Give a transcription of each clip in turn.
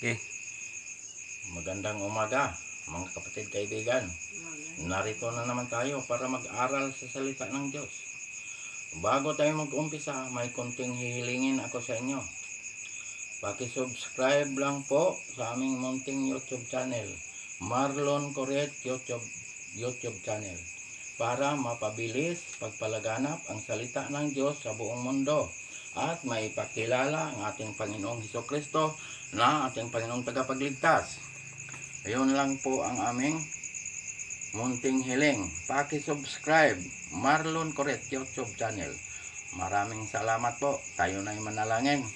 Okay. Magandang umaga, mga kapatid, kaibigan. Narito na naman tayo para mag-aral sa salita ng Diyos. Bago tayo mag-umpisa, may konting hihilingin ako sa inyo. Paki-subscribe lang po sa aming munting YouTube channel, Marlon Coret YouTube channel, para mapabilis pagpalaganap ang salita ng Diyos sa buong mundo at maipakilala ang ating Panginoong Hesukristo na ating Panginoong tagapagligtas. Ayun lang po ang aming munting hiling. Paki-subscribe Marlon Coret YouTube channel. Maraming salamat po. Tayo na'y manalangin.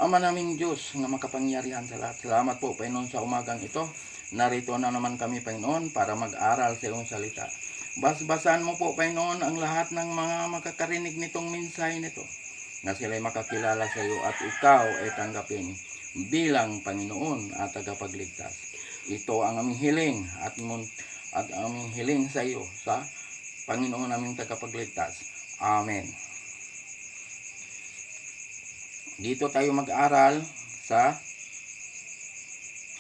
Ama naming Diyos nga makapangyarihan sa lahat, salamat po Panginoon sa umagang ito. Narito na naman kami Panginoon para mag-aral sa iyong salita. Basbasan mo po Panginoon ang lahat ng mga makakarinig nitong mensahe nito, na sila'y makakilala sa iyo at ikaw ay tanggapin bilang Panginoon at tagapagligtas. Ito ang aming hiling at aming hiling sa iyo sa Panginoon naming tagapagligtas. Amen. Dito tayo mag-aral sa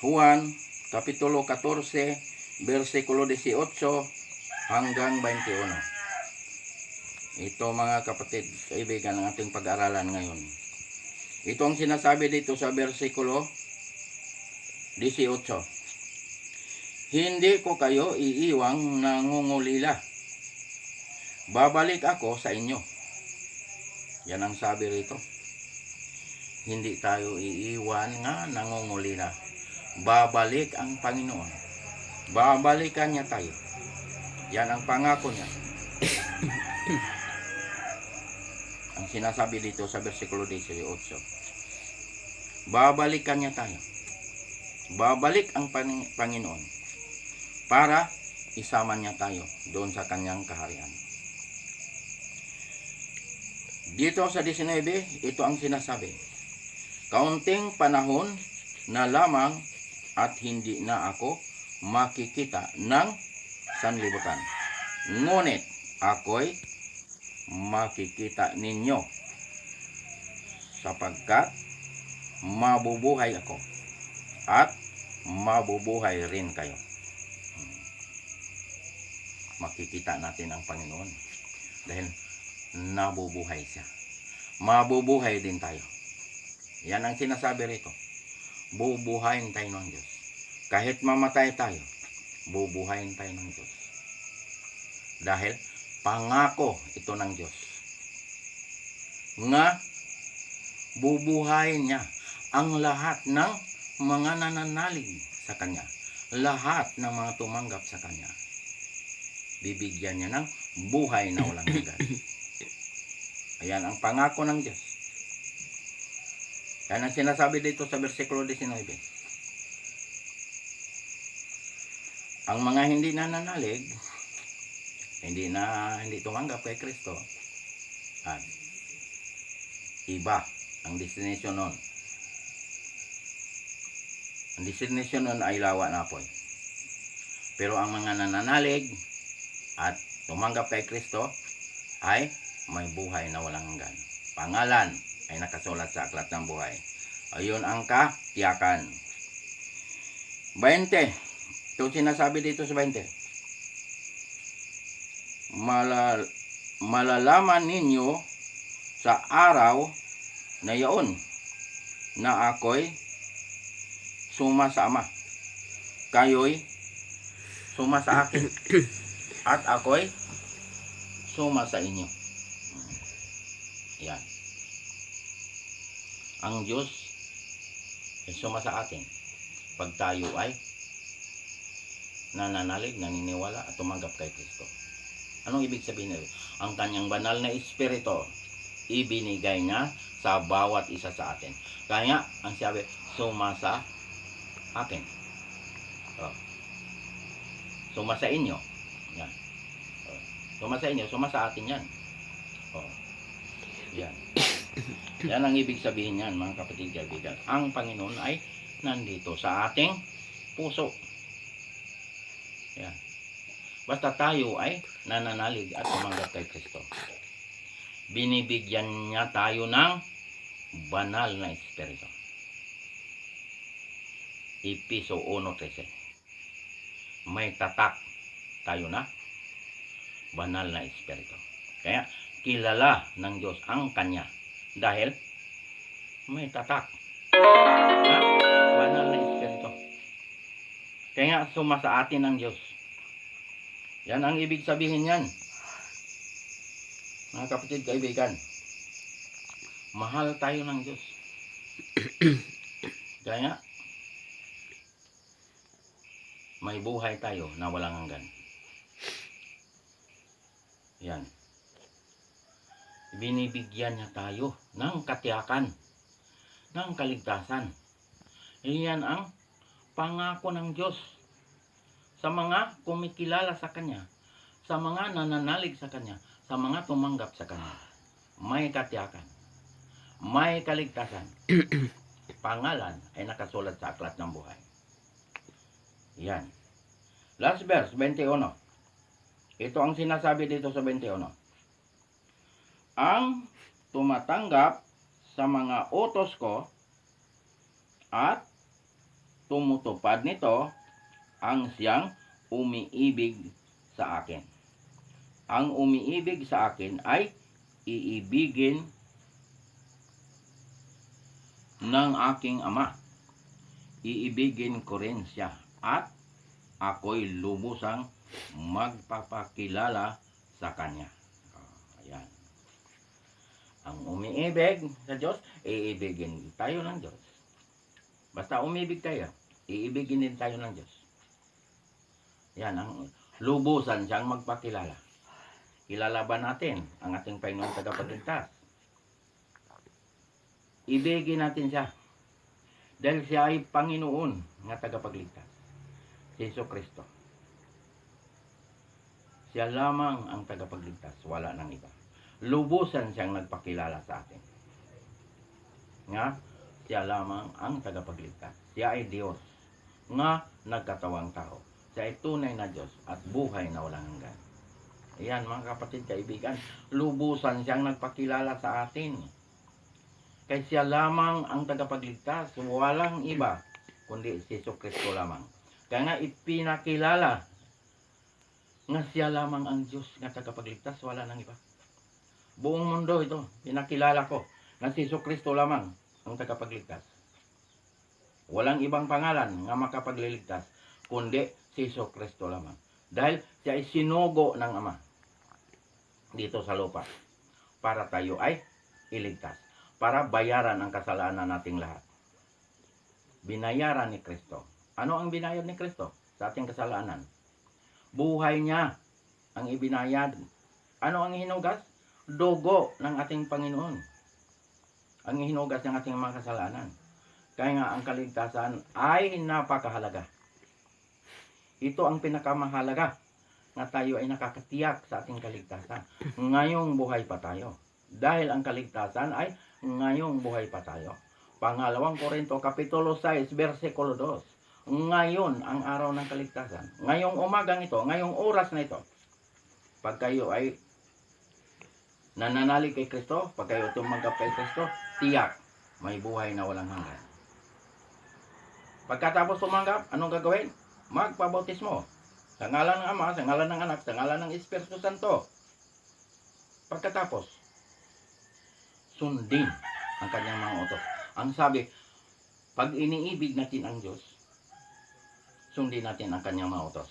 Juan Kapitulo 14, versikulo 18 hanggang 21. Ito mga kapatid, kaibigan, ang ating pag-aralan ngayon. Ito ang sinasabi dito sa versikulo 18. Hindi ko kayo iiwang nangungulila. Babalik ako sa inyo. Yan ang sabi rito. Hindi tayo iiwan nga nangungulila. Babalik ang Panginoon. Babalikan niya tayo. Yan ang pangako niya. Ang sinasabi dito sa versikulo 18. Babalikan niya tayo. Babalik ang Panginoon para isama niya tayo doon sa kanyang kaharian. Dito sa 19, ito ang sinasabi. Kaunting panahon na lamang at hindi na ako makikita ng sanlibutan. Ngunit ako'y makikita ninyo sapagkat mabubuhay ako at mabubuhay rin kayo. Makikita natin ang Panginoon dahil nabubuhay siya. Mabubuhay din tayo. Yan ang sinasabi rito. Bubuhayin tayo ng Diyos. Kahit mamatay tayo, bubuhayin tayo ng Diyos. Dahil pangako ito ng Diyos. Nga bubuhayin niya ang lahat ng mga nananalig sa Kanya. Lahat ng mga tumanggap sa Kanya. Bibigyan niya ng buhay na walang hanggan. Ayan ang pangako ng Diyos. Yan ang sinasabi dito sa versikulo 19. Ang mga hindi nananalig, hindi tumanggap kay Kristo, at iba ang destination nun. Ang destination nun ay lawa na po. Pero ang mga nananalig at tumanggap kay Kristo ay may buhay na walang hanggan. Pangalan ay nakasulat sa aklat ng buhay. Ayun ang katiyakan. 20. Ito sinasabi dito sa 20. Malalaman ninyo sa araw na yaon na ako'y suma sa Ama. Kayo'y suma sa akin. At ako'y suma sa inyo. Yan. Ang Diyos ay suma sa atin pag tayo ay nananalig, naniniwala at tumanggap kay Kristo. Anong ibig sabihin nito? Ang kanyang banal na espiritu ibinigay niya sa bawat isa sa atin. Kaya ang sabi, suma sa akin. Suma sa inyo. Yan. Suma sa inyo, suma sa atin yan. Yan. Yan ang ibig sabihin niyan, mga kapatid, kaibigan. Ang Panginoon ay nandito sa ating puso. Yan. Basta tayo ay nananalig at tumanggap kay Kristo. Binibigyan niya tayo ng banal na espiritu. Episo 1:13. May tatak tayo na banal na espiritu. Kaya kilala ng Diyos ang Kanya dahil may tatak na banal na espiritu. Kaya suma sa atin ang Diyos. Yan ang ibig sabihin yan. Mga kapatid, kaibigan, mahal tayo ng Diyos. Kaya may buhay tayo na walang hanggan. Yan. Binibigyan niya tayo ng katiyakan, ng kaligtasan. Iyan ang pangako ng Diyos sa mga kumikilala sa Kanya, sa mga nananalig sa Kanya, sa mga tumanggap sa Kanya. May katiyakan, may kaligtasan. Pangalan ay nakasulat sa aklat ng buhay. Yan. Last verse, 21. Ito ang sinasabi dito sa 21. Ang tumatanggap sa mga utos ko at tumutupad nito ang siyang umiibig sa akin. Ang umiibig sa akin ay iibigin ng aking Ama. Iibigin ko rin siya at ako'y lubusang magpapakilala sa Kanya. Ayan. Ang umiibig sa Diyos, iibigin tayo ng Diyos. Basta umibig tayo, iibigin din tayo ng Diyos. Yan, ang lubusan siyang magpakilala. Kilala ba natin ang ating Panginoong Tagapagligtas? Ibigin natin siya. Dahil siya ay Panginoon nga tagapagligtas. Si Jesucristo. Siya lamang ang tagapagligtas, wala nang iba. Lubusan siyang nagpakilala sa atin. Nga, siya lamang ang tagapagligtas. Siya ay Diyos nga nagkatawang tao. Siya ay tunay na Diyos at buhay na walang hanggan. Ayan mga kapatid, kaibigan, lubusan siyang nagpakilala sa atin. Kaya siya lamang ang tagapagligtas, walang iba kundi si Jesucristo lamang. Kaya nga ipinakilala nga siya lamang ang Diyos nga tagapagligtas, wala nang iba. Buong mundo ito, pinakilala ko na si Jesucristo lamang ang tagapagligtas. Walang ibang pangalan nga makapagliligtas kundi si Jesucristo lamang. Dahil siya ay sinugo ng Ama dito sa lupa para tayo ay iligtas, para bayaran ang kasalanan nating lahat. Binayaran ni Kristo. Ano ang binayad ni Kristo sa ating kasalanan? Buhay niya ang ibinayad. Ano ang hinugas? Dugo ng ating Panginoon. Ang hinugas ng ating mga kasalanan. Kaya nga ang kaligtasan ay napakahalaga. Ito ang pinakamahalaga na tayo ay nakakatiyak sa ating kaligtasan. Ngayong buhay pa tayo. Dahil ang kaligtasan ay ngayong buhay pa tayo. Pangalawang Korinto Kapitulo 6, versikulo 2. Ngayon ang araw ng kaligtasan. Ngayong umagang ito, ngayong oras na ito. Pag kayo ay nananalig kay Kristo, pag kayo tumanggap kay Kristo, tiyak, may buhay na walang hanggan. Pagkatapos tumanggap, anong gagawin? Magpabautismo. Sa ngalan ng Ama, sa ngalan ng Anak, sa ngalan ng Espiritu Santo. Pagkatapos, sundin ang kanyang mga utos. Ang sabi, pag iniibig natin ang Diyos, sundin natin ang kanyang mga utos.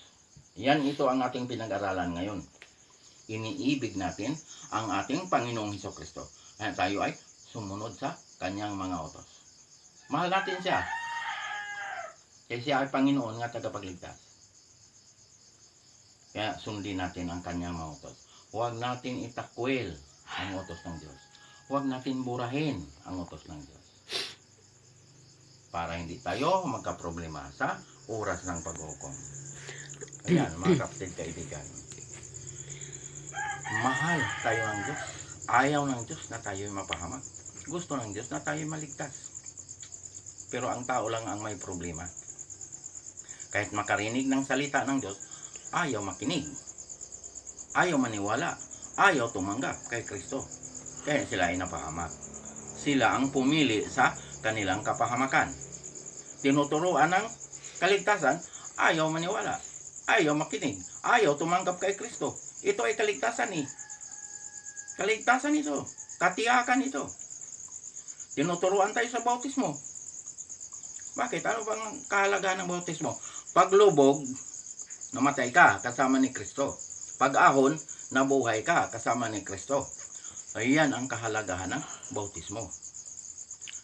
Yan, ito ang ating pinag-aralan ngayon. Iniibig natin ang ating Panginoong Hesukristo. Kaya tayo ay sumunod sa kanyang mga utos. Mahal natin siya. Kasi siya ay Panginoon nga tagapagligtas. Kaya sundin natin ang kanyang mga utos. Huwag natin itakwil ang utos ng Diyos. Huwag natin burahin ang utos ng Diyos. Para hindi tayo magkaproblema sa oras ng paghukom. Ayan, mga kapatid, kaibigan. Mahal tayo ng Diyos. Ayaw ng Diyos na tayo'y mapahamak. Gusto ng Diyos na tayo'y maligtas. Pero ang tao lang ang may problema. Kahit makarinig ng salita ng Diyos, ayaw makinig. Ayaw maniwala. Ayaw tumanggap kay Kristo. Kaya sila ay napahamak. Sila ang pumili sa kanilang kapahamakan. tinuturuan ng kaligtasan, ayaw maniwala, ayaw makinig, ayaw tumanggap kay Kristo. Ito ay kaligtasan eh. Kaligtasan ito. Katiyakan ito. Tinuturuan tayo sa bautismo. Bakit? Ano bang kahalagahan ng bautismo? Paglubog, namatay ka kasama ni Kristo. Pag-ahon, nabuhay ka kasama ni Kristo. Ayan ang kahalagahan ng bautismo.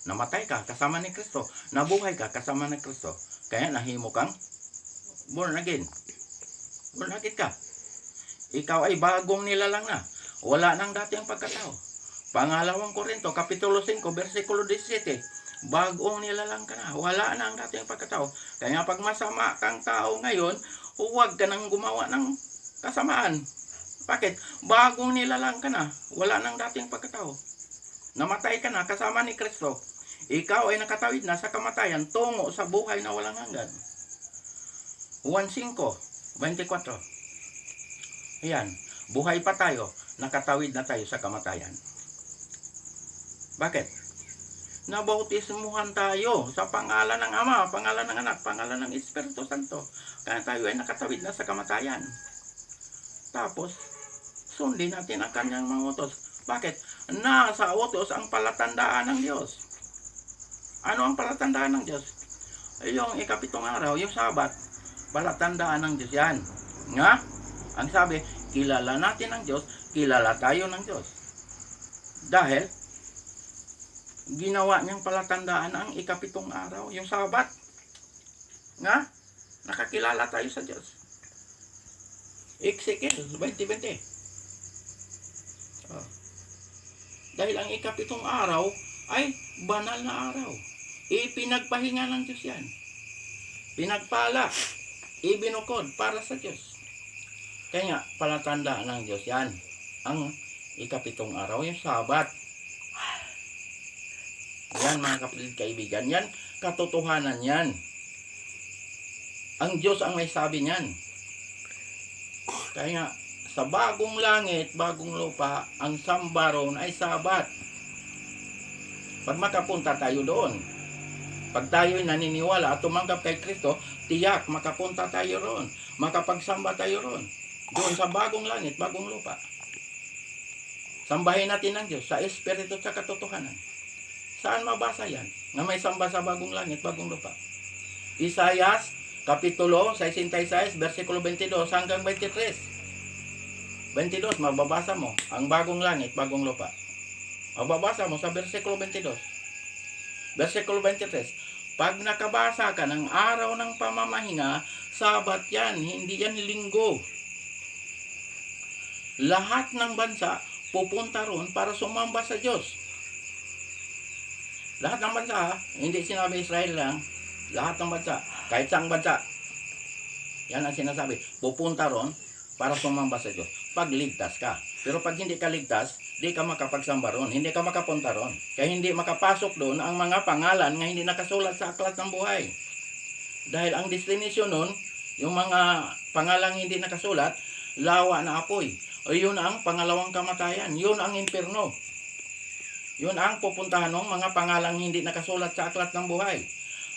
Namatay ka kasama ni Kristo. Nabuhay ka kasama ni Kristo. Kaya nahimo kang born again. Born again ka. Ikaw ay bagong nilalang na. Wala nang dati ang pagkatao. Pangalawang Korinto, Kapitulo 5, versikulo 17. Bagong nilalang ka na. Wala na ang dati ang pagkatao. Kaya pag masama kang tao ngayon, huwag ka nang gumawa ng kasamaan. Bakit? Bagong nilalang ka na. Wala nang dating pagkatao. Namatay ka na kasama ni Kristo. Ikaw ay nakatawid na sa kamatayan tungo sa buhay na walang hanggan. Juan 5:24. Ayan. Buhay pa tayo. Nakatawid na tayo sa kamatayan. Bakit? Nabautismuhan tayo sa pangalan ng Ama, pangalan ng Anak, pangalan ng Espiritu Santo. Kaya tayo ay nakatawid na sa kamatayan. Tapos, sundin natin ang kanyang mga utos. Bakit? Nasa utos ang palatandaan ng Diyos. Ano ang palatandaan ng Diyos? Yung ikapitong araw, yung Sabat, palatandaan ng Diyos yan. Nga? Ang sabi, kilala natin ang Diyos, kilala tayo ng Diyos. Dahil, ginawa niyang palatandaan ang ikapitong araw, yung Sabat. Nga? Nakakilala tayo sa Diyos. Ezekiel 20:20. Dahil ang ikapitong araw ay banal na araw. Ipinagpahinga ng Diyos yan. Pinagpala. Ibinukod para sa Diyos. Kaya nga, palatandaan ng Diyos yan. Ang ikapitong araw, yung Sabat. Yan mga kapatid kaibigan. Yan, katotohanan yan. Ang Diyos ang may sabi niyan. Kaya nga, sa bagong langit, bagong lupa, ang sambaron ay Sabat. Pag makapunta tayo doon, pag tayo'y naniniwala at tumanggap kay Kristo, tiyak makapunta tayo roon. Makapagsamba tayo roon. Doon sa bagong langit, bagong lupa. Sambahin natin ang Diyos sa Espiritu at sa katotohanan. Saan mabasa yan? Na may samba sa bagong langit, bagong lupa. Isayas, Kapitulo 66, versikulo 22 hanggang 23. 22, mababasa mo ang bagong langit, bagong lupa. Mababasa mo sa versikulo 22. Versikulo 23. Pag nakabasa ka ng araw ng pamamahinga, Sabat yan, hindi yan linggo. Lahat ng bansa pupunta roon para sumamba sa Diyos. Lahat ng bansa, hindi sinabi Israel lang, lahat ng bansa, kahit saang bansa. Yan ang sinasabi, pupunta roon para sumamba sa Diyos. Pag ligtas ka. Pero pag hindi ka ligtas, di ka makapagsamba ron, hindi ka makapunta ron. Kaya hindi makapasok doon ang mga pangalan na hindi nakasulat sa aklat ng buhay. Dahil ang destination nun, yung mga pangalang hindi nakasulat, lawa na apoy. O yun ang pangalawang kamatayan. Yun ang impyerno. Yun ang pupuntahan ng mga pangalang hindi nakasulat sa aklat ng buhay.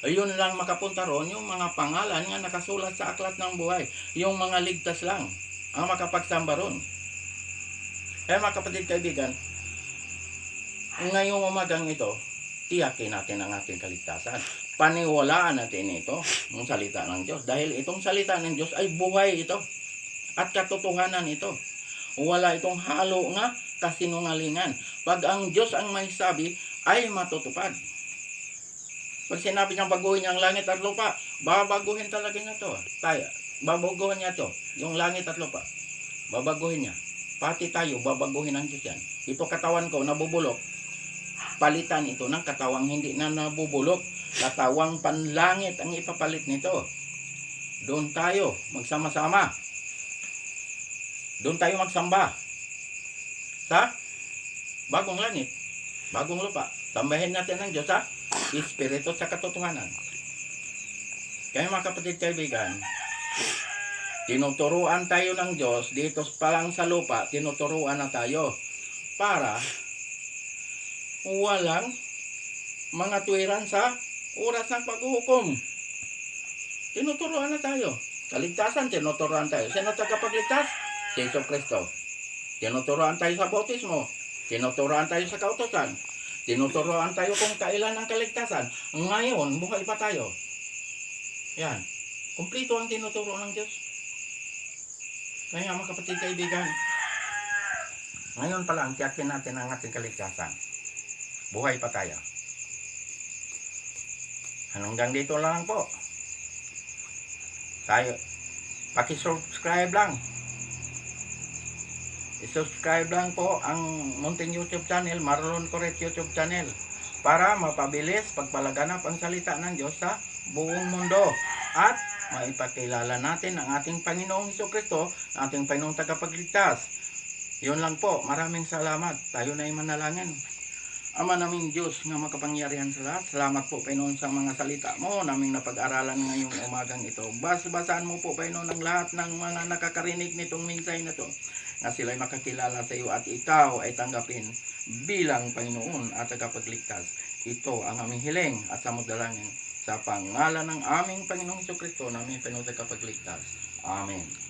O yun lang makapunta ron, yung mga pangalan nga nakasulat sa aklat ng buhay. Yung mga ligtas lang ang makapagsamba ron. Kaya mga kapatid kaibigan, ngayong umagang ito, tiyakin natin ang ating kaligtasan. Paniwalaan natin ito, ang salita ng Diyos. Dahil itong salita ng Diyos ay buhay ito. At katotohanan ito. Wala itong halo nga kasinungalingan. Pag ang Diyos ang may sabi, ay matutupad. Pag sinabi niyang baguhin niya ang langit at lupa, babaguhin talaga niya ito. Babaguhin niya ito, yung langit at lupa. Babaguhin niya. Pati tayo, babaguhin ang Diyos yan. Ito katawan ko, nabubulok. Palitan ito ng katawang hindi na nabubulok. Katawang panlangit ang ipapalit nito. Doon tayo magsama-sama. Doon tayo magsamba. Sa bagong langit, bagong lupa. Sambahin natin ang Diyos sa Espiritu sa katotohanan. Kaya mga kapatid kaibigan, tinuturuan tayo ng Diyos dito pa lang sa lupa, tinuturuan na tayo para walang mga tuwiran sa oras ng paghuhukom. Tinuturuan na tayo. Kaligtasan, tinuturuan tayo. Sino tagapagligtas? Si Jesucristo. Tinuturuan tayo sa bautismo. Tinuturuan tayo sa kautusan. Tinuturuan tayo kung kailan ang kaligtasan. Ngayon, buhay pa tayo. Yan. Kumplito ang tinuturo ng Diyos. Kaya mga kapatid kaibigan, ngayon pa lang, tiyakin natin ang ating kaligtasan. Buhay pa tayo. Hanggang dito lang po. Tayo, paki-subscribe lang. I-subscribe lang po ang munting YouTube channel, Marlon Coret YouTube channel, para mapabilis pagpalaganap ang salita ng Diyos sa buong mundo at maipakilala natin ang ating Panginoong Jesucristo, ating Panginoong tagapagligtas. Yun lang po. Maraming salamat. Tayo na ay manalangin. Ama naming Diyos nga makapangyarihan sa lahat, salamat po Panginoon sa mga salita mo naming napag-aralan ngayong umagang ito. Basaan mo po Panginoon ang lahat ng mga nakakarinig nitong minsay na to, na sila'y makakilala sa iyo at ikaw ay tanggapin bilang Panginoon at tagapagligtas. Ito ang aming hiling at samudalangin sa pangalan ng aming Panginoong Jesucristo, naming Panginoon tagapagligtas. Amen.